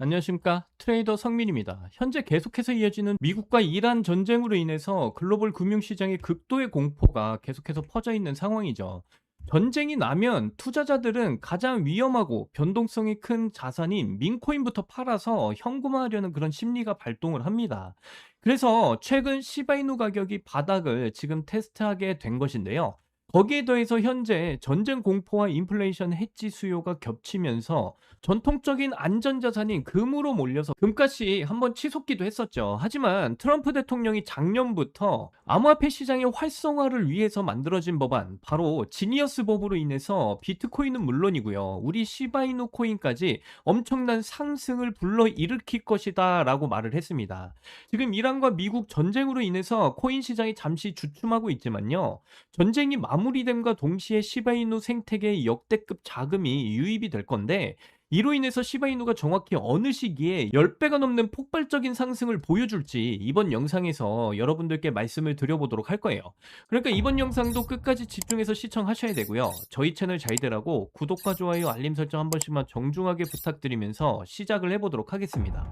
안녕하십니까. 트레이더 성민입니다. 현재 계속해서 이어지는 미국과 이란 전쟁으로 인해서 글로벌 금융시장의 극도의 공포가 계속해서 퍼져 있는 상황이죠. 전쟁이 나면 투자자들은 가장 위험하고 변동성이 큰 자산인 민코인부터 팔아서 현금화하려는 그런 심리가 발동을 합니다. 그래서 최근 시바이누 가격이 바닥을 지금 테스트하게 된 것인데요. 거기에 더해서 현재 전쟁 공포와 인플레이션 해지 수요가 겹치면서 전통적인 안전자산인 금으로 몰려서 금값이 한번 치솟기도 했었죠. 하지만 트럼프 대통령이 작년부터 암호화폐 시장의 활성화를 위해서 만들어진 법안, 바로 지니어스 법으로 인해서 비트코인은 물론이고요. 우리 시바이누 코인까지 엄청난 상승을 불러일으킬 것이다 라고 말을 했습니다. 지금 이란과 미국 전쟁으로 인해서 코인 시장이 잠시 주춤하고 있지만요. 전쟁이 마무리됨과 동시에 시바이누 생태계의 역대급 자금이 유입이 될 건데, 이로 인해서 시바이누가 정확히 어느 시기에 10배가 넘는 폭발적인 상승을 보여줄지 이번 영상에서 여러분들께 말씀을 드려보도록 할 거예요. 그러니까 이번 영상도 끝까지 집중해서 시청하셔야 되고요. 저희 채널 잘 되라고 구독과 좋아요, 알림 설정 한 번씩만 정중하게 부탁드리면서 시작을 해보도록 하겠습니다.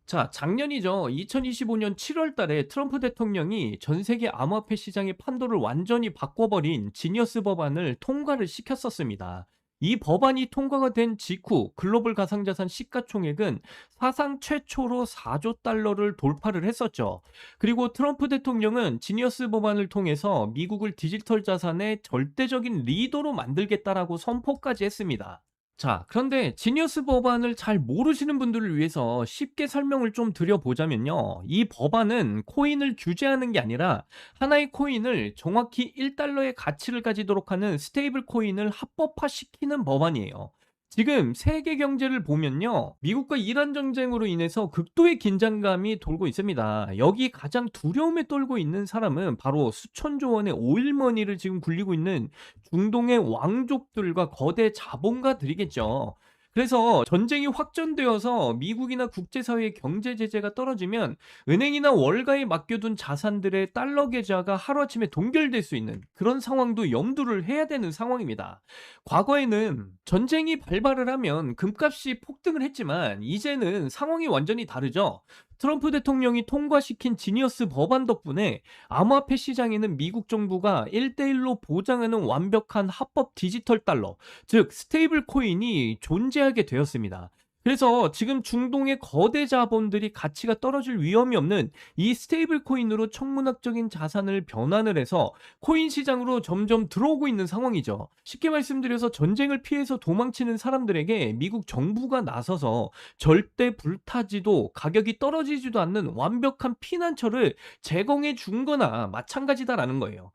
자, 작년이죠. 2025년 7월 달에 트럼프 대통령이 전 세계 암호화폐 시장의 판도를 완전히 바꿔버린 지니어스 법안을 통과를 시켰었습니다. 이 법안이 통과가 된 직후 글로벌 가상자산 시가총액은 사상 최초로 4조 달러를 돌파를 했었죠. 그리고 트럼프 대통령은 지니어스 법안을 통해서 미국을 디지털 자산의 절대적인 리더로 만들겠다라고 선포까지 했습니다. 자, 그런데 지니어스 법안을 잘 모르시는 분들을 위해서 쉽게 설명을 좀 드려보자면요. 이 법안은 코인을 규제하는 게 아니라 하나의 코인을 정확히 1달러의 가치를 가지도록 하는 스테이블 코인을 합법화시키는 법안이에요. 지금 세계 경제를 보면요. 미국과 이란 전쟁으로 인해서 극도의 긴장감이 돌고 있습니다. 여기 가장 두려움에 떨고 있는 사람은 바로 수천조 원의 오일머니를 지금 굴리고 있는 중동의 왕족들과 거대 자본가들이겠죠. 그래서 전쟁이 확전되어서 미국이나 국제사회의 경제 제재가 떨어지면 은행이나 월가에 맡겨둔 자산들의 달러 계좌가 하루아침에 동결될 수 있는 그런 상황도 염두를 해야 되는 상황입니다. 과거에는 전쟁이 발발을 하면 금값이 폭등을 했지만 이제는 상황이 완전히 다르죠. 트럼프 대통령이 통과시킨 지니어스 법안 덕분에 암호화폐 시장에는 미국 정부가 1대1로 보장하는 완벽한 합법 디지털 달러, 즉 스테이블 코인이 존재하게 되었습니다. 그래서 지금 중동의 거대 자본들이 가치가 떨어질 위험이 없는 이 스테이블 코인으로 천문학적인 자산을 변환을 해서 코인 시장으로 점점 들어오고 있는 상황이죠. 쉽게 말씀드려서 전쟁을 피해서 도망치는 사람들에게 미국 정부가 나서서 절대 불타지도 가격이 떨어지지도 않는 완벽한 피난처를 제공해 준 거나 마찬가지다라는 거예요.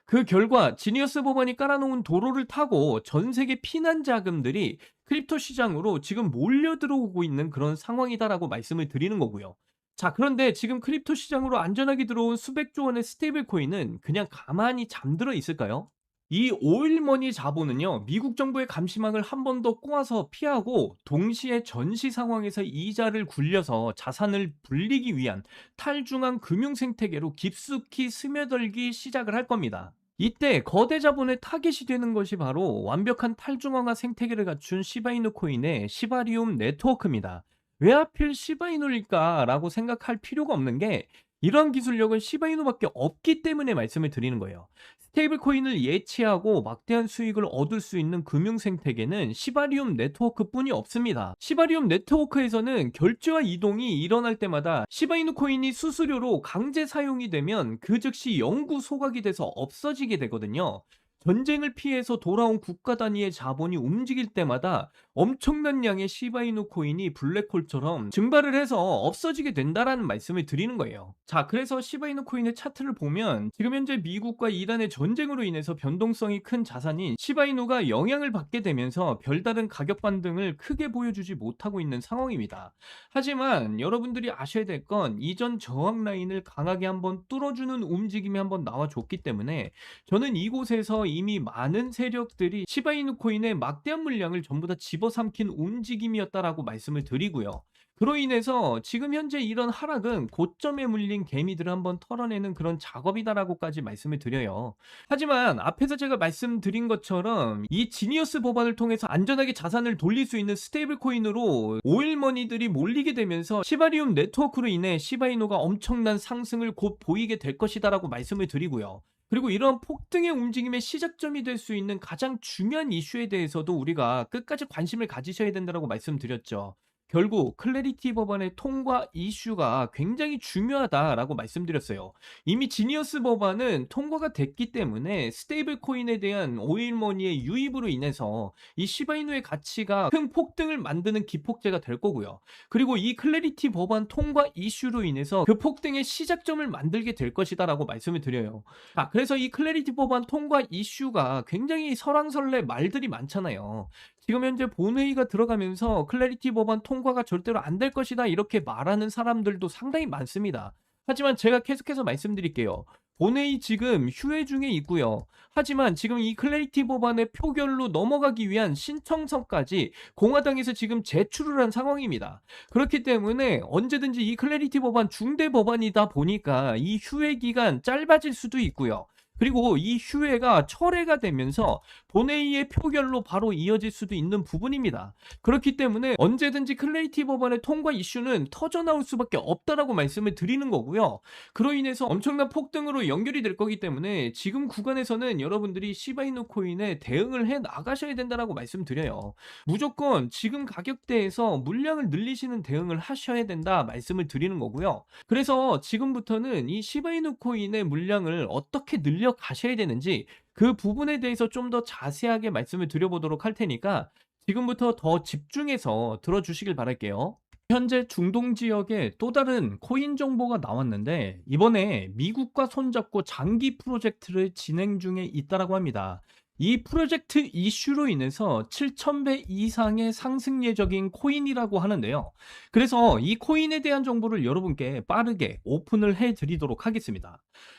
그 결과 지니어스 법안이 깔아놓은 도로를 타고 전 세계 피난 자금들이 크립토 시장으로 지금 몰려 들어오고 있는 그런 상황이다라고 말씀을 드리는 거고요. 자, 그런데 지금 크립토 시장으로 안전하게 들어온 수백조 원의 스테이블 코인은 그냥 가만히 잠들어 있을까요? 이 오일머니 자본은요, 미국 정부의 감시망을 한 번 더 꼬아서 피하고 동시에 전시 상황에서 이자를 굴려서 자산을 불리기 위한 탈중앙 금융 생태계로 깊숙이 스며들기 시작을 할 겁니다. 이때 거대 자본의 타깃이 되는 것이 바로 완벽한 탈중앙화 생태계를 갖춘 시바이누 코인의 시바리움 네트워크입니다. 왜 하필 시바이누일까라고 생각할 필요가 없는 게, 이러한 기술력은 시바이누밖에 없기 때문에 말씀을 드리는 거예요. 스테이블 코인을 예치하고 막대한 수익을 얻을 수 있는 금융 생태계는 시바리움 네트워크뿐이 없습니다. 시바리움 네트워크에서는 결제와 이동이 일어날 때마다 시바이누 코인이 수수료로 강제 사용이 되면 그 즉시 영구 소각이 돼서 없어지게 되거든요. 전쟁을 피해서 돌아온 국가 단위의 자본이 움직일 때마다 엄청난 양의 시바이누 코인이 블랙홀처럼 증발을 해서 없어지게 된다라는 말씀을 드리는 거예요. 자, 그래서 시바이누 코인의 차트를 보면 지금 현재 미국과 이란의 전쟁으로 인해서 변동성이 큰 자산인 시바이누가 영향을 받게 되면서 별다른 가격 반등을 크게 보여주지 못하고 있는 상황입니다. 하지만 여러분들이 아셔야 될 건 이전 저항 라인을 강하게 한번 뚫어주는 움직임이 한번 나와줬기 때문에 저는 이곳에서 이미 많은 세력들이 시바이누 코인의 막대한 물량을 전부 다 집어삼킨 움직임이었다라고 말씀을 드리고요. 그로 인해서 지금 현재 이런 하락은 고점에 물린 개미들을 한번 털어내는 그런 작업이다라고까지 말씀을 드려요. 하지만 앞에서 제가 말씀드린 것처럼 이 지니어스 법안을 통해서 안전하게 자산을 돌릴 수 있는 스테이블 코인으로 오일머니들이 몰리게 되면서 시바리움 네트워크로 인해 시바이노가 엄청난 상승을 곧 보이게 될 것이다라고 말씀을 드리고요. 그리고 이런 폭등의 움직임의 시작점이 될 수 있는 가장 중요한 이슈에 대해서도 우리가 끝까지 관심을 가지셔야 된다고 말씀드렸죠. 결국 클래리티 법안의 통과 이슈가 굉장히 중요하다라고 말씀드렸어요. 이미 지니어스 법안은 통과가 됐기 때문에 스테이블 코인에 대한 오일머니의 유입으로 인해서 이 시바이누의 가치가 큰 폭등을 만드는 기폭제가 될 거고요. 그리고 이 클래리티 법안 통과 이슈로 인해서 그 폭등의 시작점을 만들게 될 것이다라고 말씀을 드려요. 그래서 이 클래리티 법안 통과 이슈가 굉장히 설왕설래 말들이 많잖아요. 지금 현재 본회의가 들어가면서 클래리티 법안 통과가 절대로 안 될 것이다 이렇게 말하는 사람들도 상당히 많습니다. 하지만 제가 계속해서 말씀드릴게요. 본회의 지금 휴회 중에 있고요. 하지만 지금 이 클래리티 법안의 표결로 넘어가기 위한 신청서까지 공화당에서 지금 제출을 한 상황입니다. 그렇기 때문에 언제든지 이 클래리티 법안 중대 법안이다 보니까 이 휴회 기간 짧아질 수도 있고요. 그리고 이 휴회가 철회가 되면서 본회의의 표결로 바로 이어질 수도 있는 부분입니다. 그렇기 때문에 언제든지 클래리티 법안의 통과 이슈는 터져나올 수밖에 없다라고 말씀을 드리는 거고요. 그로 인해서 엄청난 폭등으로 연결이 될 거기 때문에 지금 구간에서는 여러분들이 시바이누 코인에 대응을 해 나가셔야 된다라고 말씀드려요. 무조건 지금 가격대에서 물량을 늘리시는 대응을 하셔야 된다 말씀을 드리는 거고요. 그래서 지금부터는 이 시바이누 코인의 물량을 어떻게 늘려 가셔야 되는지 그 부분에 대해서 좀 더 자세하게 말씀을 드려보도록 할 테니까 지금부터 더 집중해서 들어주시길 바랄게요. 현재 중동 지역에 또 다른 코인 정보가 나왔는데 이번에 미국과 손잡고 장기 프로젝트를 진행 중에 있다라고 합니다. 이 프로젝트 이슈로 인해서 7,000배 이상의 상승 예정인 코인이라고 하는데요. 그래서 이 코인에 대한 정보를 여러분께 빠르게 오픈을 해드리도록 하겠습니다.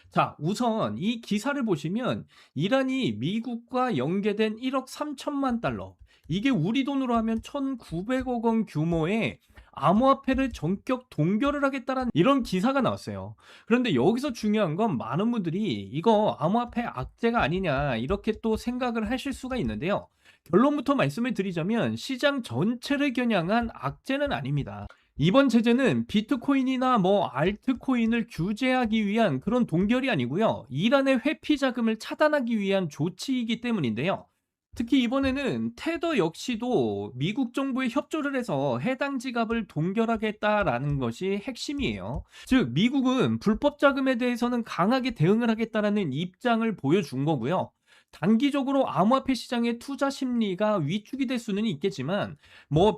자, 우선 이 기사를 보시면 이란이 미국과 연계된 1억 3천만 달러, 이게 우리 돈으로 하면 1,900억 원 규모의 암호화폐를 전격 동결을 하겠다라는 이런 기사가 나왔어요. 그런데 여기서 중요한 건 많은 분들이 이거 암호화폐 악재가 아니냐 이렇게 또 생각을 하실 수가 있는데요. 결론부터 말씀을 드리자면 시장 전체를 겨냥한 악재는 아닙니다. 이번 제재는 비트코인이나 알트코인을 규제하기 위한 그런 동결이 아니고요. 이란의 회피 자금을 차단하기 위한 조치이기 때문인데요. 특히 이번에는 테더 역시도 미국 정부에 협조를 해서 해당 지갑을 동결하겠다라는 것이 핵심이에요. 즉 미국은 불법 자금에 대해서는 강하게 대응을 하겠다라는 입장을 보여준 거고요. 단기적으로 암호화폐 시장의 투자 심리가 위축이 될 수는 있겠지만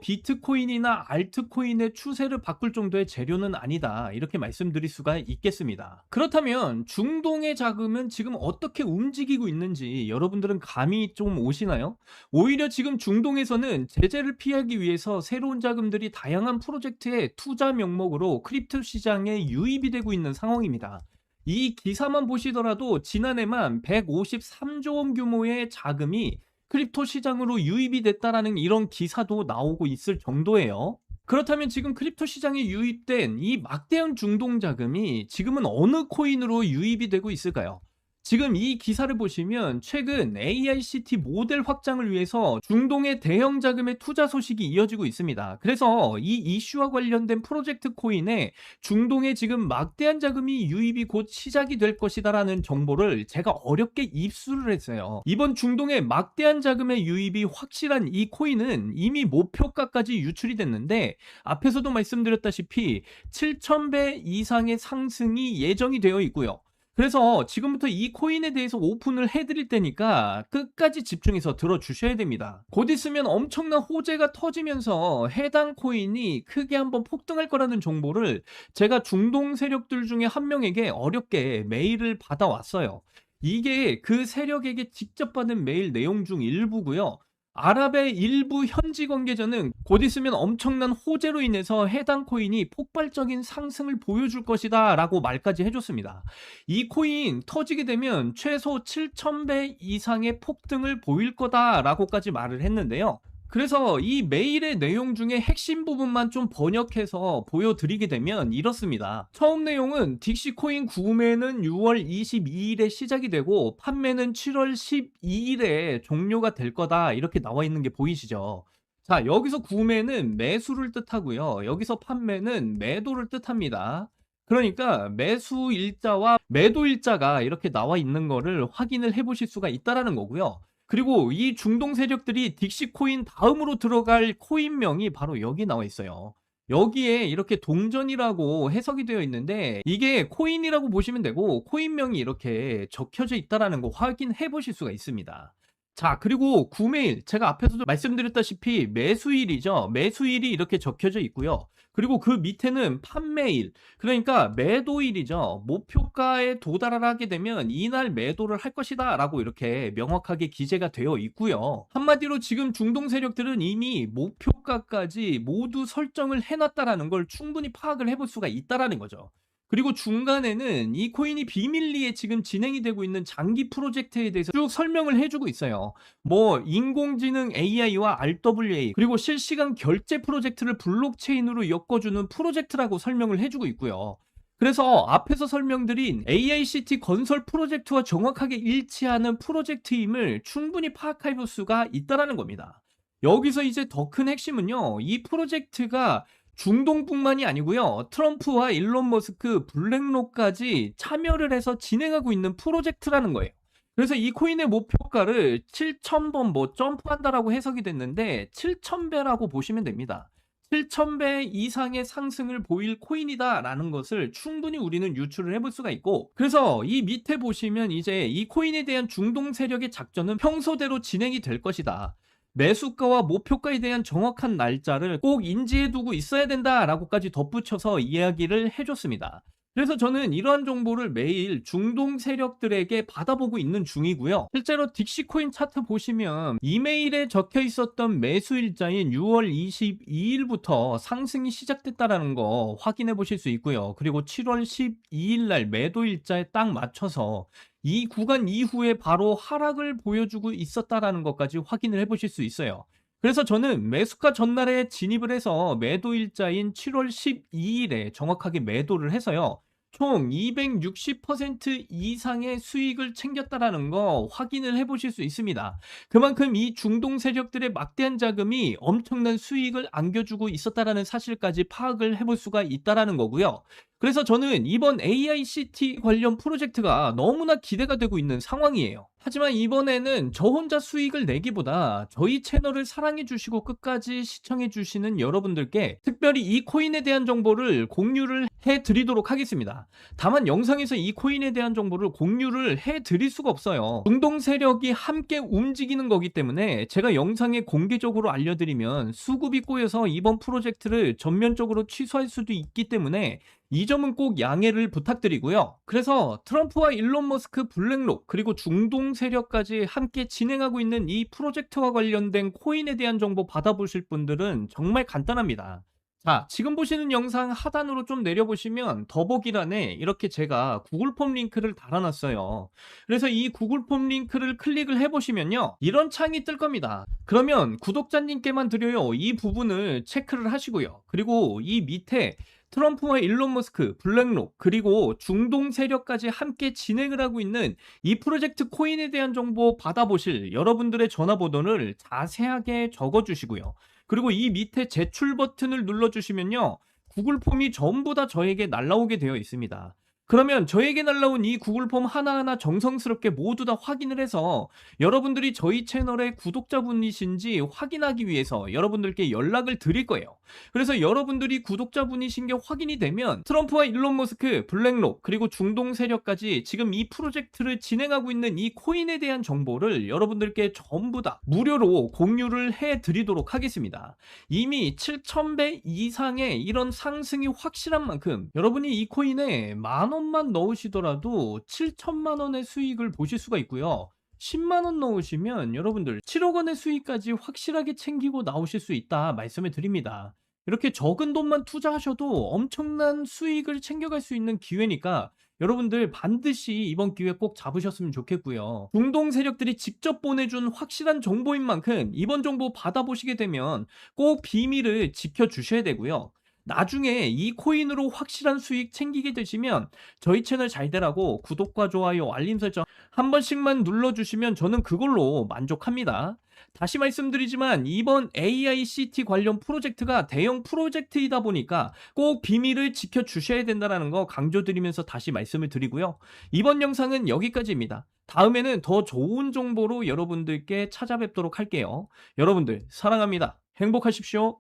비트코인이나 알트코인의 추세를 바꿀 정도의 재료는 아니다 이렇게 말씀드릴 수가 있겠습니다. 그렇다면 중동의 자금은 지금 어떻게 움직이고 있는지 여러분들은 감이 좀 오시나요? 오히려 지금 중동에서는 제재를 피하기 위해서 새로운 자금들이 다양한 프로젝트의 투자 명목으로 크립토 시장에 유입이 되고 있는 상황입니다. 이 기사만 보시더라도 지난해만 153조 원 규모의 자금이 크립토 시장으로 유입이 됐다라는 이런 기사도 나오고 있을 정도예요. 그렇다면 지금 크립토 시장에 유입된 이 막대한 중동 자금이 지금은 어느 코인으로 유입이 되고 있을까요? 지금 이 기사를 보시면 최근 AICT 모델 확장을 위해서 중동의 대형 자금의 투자 소식이 이어지고 있습니다. 그래서 이 이슈와 관련된 프로젝트 코인에 중동에 지금 막대한 자금이 유입이 곧 시작이 될 것이다라는 정보를 제가 어렵게 입수를 했어요. 이번 중동의 막대한 자금의 유입이 확실한 이 코인은 이미 목표가까지 유출이 됐는데 앞에서도 말씀드렸다시피 7,000배 이상의 상승이 예정이 되어 있고요. 그래서 지금부터 이 코인에 대해서 오픈을 해드릴 테니까 끝까지 집중해서 들어주셔야 됩니다. 곧 있으면 엄청난 호재가 터지면서 해당 코인이 크게 한번 폭등할 거라는 정보를 제가 중동 세력들 중에 한 명에게 어렵게 메일을 받아왔어요. 이게 그 세력에게 직접 받은 메일 내용 중 일부고요. 아랍의 일부 현지 관계자는 곧 있으면 엄청난 호재로 인해서 해당 코인이 폭발적인 상승을 보여줄 것이다 라고 말까지 해줬습니다. 이 코인 터지게 되면 최소 7,000배 이상의 폭등을 보일 거다 라고까지 말을 했는데요. 그래서 이 메일의 내용 중에 핵심 부분만 좀 번역해서 보여드리게 되면 이렇습니다. 처음 내용은 딕시코인 구매는 6월 22일에 시작이 되고 판매는 7월 12일에 종료가 될 거다. 이렇게 나와 있는 게 보이시죠? 자, 여기서 구매는 매수를 뜻하고요. 여기서 판매는 매도를 뜻합니다. 그러니까 매수 일자와 매도 일자가 이렇게 나와 있는 거를 확인을 해 보실 수가 있다라는 거고요. 그리고 이 중동 세력들이 딕시코인 다음으로 들어갈 코인명이 바로 여기 나와 있어요. 여기에 이렇게 동전이라고 해석이 되어 있는데 이게 코인이라고 보시면 되고 코인명이 이렇게 적혀져 있다라는 거 확인해 보실 수가 있습니다. 자, 그리고 구매일 제가 앞에서도 말씀드렸다시피 매수일이죠. 매수일이 이렇게 적혀져 있고요. 그리고 그 밑에는 판매일, 그러니까 매도일이죠. 목표가에 도달을 하게 되면 이날 매도를 할 것이다 라고 이렇게 명확하게 기재가 되어 있고요. 한마디로 지금 중동 세력들은 이미 목표가까지 모두 설정을 해놨다라는 걸 충분히 파악을 해볼 수가 있다라는 거죠. 그리고 중간에는 이 코인이 비밀리에 지금 진행이 되고 있는 장기 프로젝트에 대해서 쭉 설명을 해주고 있어요. 뭐 인공지능 AI와 RWA 그리고 실시간 결제 프로젝트를 블록체인으로 엮어주는 프로젝트라고 설명을 해주고 있고요. 그래서 앞에서 설명드린 AICT 건설 프로젝트와 정확하게 일치하는 프로젝트임을 충분히 파악해 볼 수가 있다라는 겁니다. 여기서 이제 더 큰 핵심은요. 이 프로젝트가 중동뿐만이 아니고요. 트럼프와 일론 머스크, 블랙록까지 참여를 해서 진행하고 있는 프로젝트라는 거예요. 그래서 이 코인의 목표가를 7,000번 뭐 점프한다라고 해석이 됐는데 7,000배라고 보시면 됩니다. 7,000배 이상의 상승을 보일 코인이다라는 것을 충분히 우리는 유추를 해볼 수가 있고, 그래서 이 밑에 보시면 이제 이 코인에 대한 중동 세력의 작전은 평소대로 진행이 될 것이다. 매수가와 목표가에 대한 정확한 날짜를 꼭 인지해 두고 있어야 된다라고까지 덧붙여서 이야기를 해줬습니다. 그래서 저는 이러한 정보를 매일 중동 세력들에게 받아보고 있는 중이고요. 실제로 딕시코인 차트 보시면 이메일에 적혀 있었던 매수 일자인 6월 22일부터 상승이 시작됐다라는 거 확인해 보실 수 있고요. 그리고 7월 12일 날 매도 일자에 딱 맞춰서 이 구간 이후에 바로 하락을 보여주고 있었다라는 것까지 확인을 해 보실 수 있어요. 그래서 저는 매수가 전날에 진입을 해서 매도 일자인 7월 12일에 정확하게 매도를 해서요. 총 260% 이상의 수익을 챙겼다라는 거 확인을 해 보실 수 있습니다. 그만큼 이 중동 세력들의 막대한 자금이 엄청난 수익을 안겨주고 있었다라는 사실까지 파악을 해볼 수가 있다라는 거고요. 그래서 저는 이번 AICT 관련 프로젝트가 너무나 기대가 되고 있는 상황이에요. 하지만 이번에는 저 혼자 수익을 내기보다 저희 채널을 사랑해 주시고 끝까지 시청해 주시는 여러분들께 특별히 이 코인에 대한 정보를 공유를 해 드리도록 하겠습니다. 다만 영상에서 이 코인에 대한 정보를 공유를 해 드릴 수가 없어요. 중동 세력이 함께 움직이는 거기 때문에 제가 영상에 공개적으로 알려드리면 수급이 꼬여서 이번 프로젝트를 전면적으로 취소할 수도 있기 때문에 이 점은 꼭 양해를 부탁드리고요. 그래서 트럼프와 일론 머스크, 블랙록 그리고 중동 세력까지 함께 진행하고 있는 이 프로젝트와 관련된 코인에 대한 정보 받아보실 분들은 정말 간단합니다. 자, 지금 보시는 영상 하단으로 좀 내려보시면 더보기란에 이렇게 제가 구글 폼 링크를 달아놨어요. 그래서 이 구글 폼 링크를 클릭을 해보시면요. 이런 창이 뜰 겁니다. 그러면 구독자님께만 드려요. 이 부분을 체크를 하시고요. 그리고 이 밑에 트럼프와 일론 머스크, 블랙록, 그리고 중동 세력까지 함께 진행을 하고 있는 이 프로젝트 코인에 대한 정보 받아보실 여러분들의 전화번호를 자세하게 적어주시고요. 그리고 이 밑에 제출 버튼을 눌러주시면요. 구글 폼이 전부 다 저에게 날라오게 되어 있습니다. 그러면 저에게 날라온 이 구글 폼 하나하나 정성스럽게 모두 다 확인을 해서 여러분들이 저희 채널의 구독자분이신지 확인하기 위해서 여러분들께 연락을 드릴 거예요. 그래서 여러분들이 구독자분이신 게 확인이 되면 트럼프와 일론 머스크, 블랙록 그리고 중동 세력까지 지금 이 프로젝트를 진행하고 있는 이 코인에 대한 정보를 여러분들께 전부 다 무료로 공유를 해 드리도록 하겠습니다. 이미 7,000배 이상의 이런 상승이 확실한 만큼 여러분이 이 코인에 10,000원만 넣으시더라도 7천만 원의 수익을 보실 수가 있고요. 10만 원 넣으시면 여러분들 7억 원의 수익까지 확실하게 챙기고 나오실 수 있다 말씀을 드립니다. 이렇게 적은 돈만 투자하셔도 엄청난 수익을 챙겨갈 수 있는 기회니까 여러분들 반드시 이번 기회 꼭 잡으셨으면 좋겠고요. 중동 세력들이 직접 보내준 확실한 정보인 만큼 이번 정보 받아보시게 되면 꼭 비밀을 지켜주셔야 되고요. 나중에 이 코인으로 확실한 수익 챙기게 되시면 저희 채널 잘 되라고 구독과 좋아요, 알림 설정 한 번씩만 눌러주시면 저는 그걸로 만족합니다. 다시 말씀드리지만 이번 AICT 관련 프로젝트가 대형 프로젝트이다 보니까 꼭 비밀을 지켜주셔야 된다는 거 강조드리면서 다시 말씀을 드리고요. 이번 영상은 여기까지입니다. 다음에는 더 좋은 정보로 여러분들께 찾아뵙도록 할게요. 여러분들 사랑합니다. 행복하십시오.